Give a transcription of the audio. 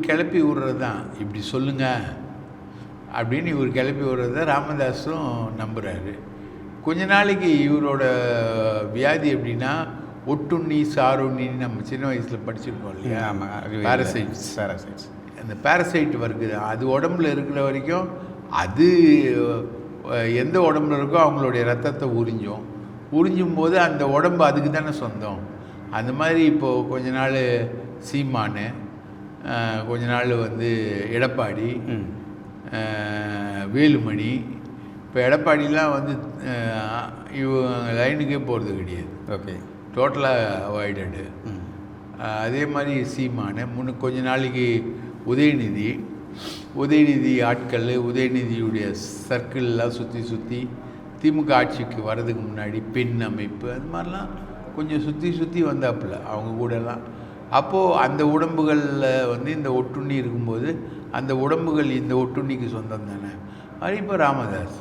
கிளப்பி விடுறது தான், இப்படி சொல்லுங்கள் அப்படின்னு இவர் கிளப்பி விடுறத ராமதாஸும் நம்புகிறாரு. கொஞ்ச நாளைக்கு இவரோட வியாதி எப்படின்னா, ஒட்டுண்ணி சாருண்ணின்னு நம்ம சின்ன வயசில் படிச்சிருக்கோம் இல்லையா, பேரசைட்ஸ். அந்த பேரசைட் வருது, அது உடம்புல இருக்கிற வரைக்கும் அது எந்த உடம்புல இருக்கோ அவங்களுடைய ரத்தத்தை உறிஞ்சும் போது அந்த உடம்பு அதுக்கு தானே சொந்தம். அந்த மாதிரி இப்போது கொஞ்ச நாள் சீமானு, கொஞ்ச நாள் எடப்பாடி, வேலுமணி. இப்போ எடப்பாடிலாம் இவங்க லைனுக்கே போகிறது கிடையாது. ஓகே, டோட்டலாக அவாய்டடு. அதே மாதிரி சீமானு, கொஞ்ச நாளைக்கு உதயநிதி ஆட்கள், உதயநிதியுடைய சர்க்கிள்லாம் சுற்றி திமுக ஆட்சிக்கு வர்றதுக்கு முன்னாடி பெண் அமைப்பு அது மாதிரிலாம் கொஞ்சம் சுற்றி வந்தாப்புல அவங்க கூடலாம். அப்போது அந்த உடம்புகளில் இந்த ஒட்டுண்ணி இருக்கும்போது அந்த உடம்புகள் இந்த ஒட்டுண்ணிக்கு சொந்தம் தானே. அது இப்போ ராமதாஸ்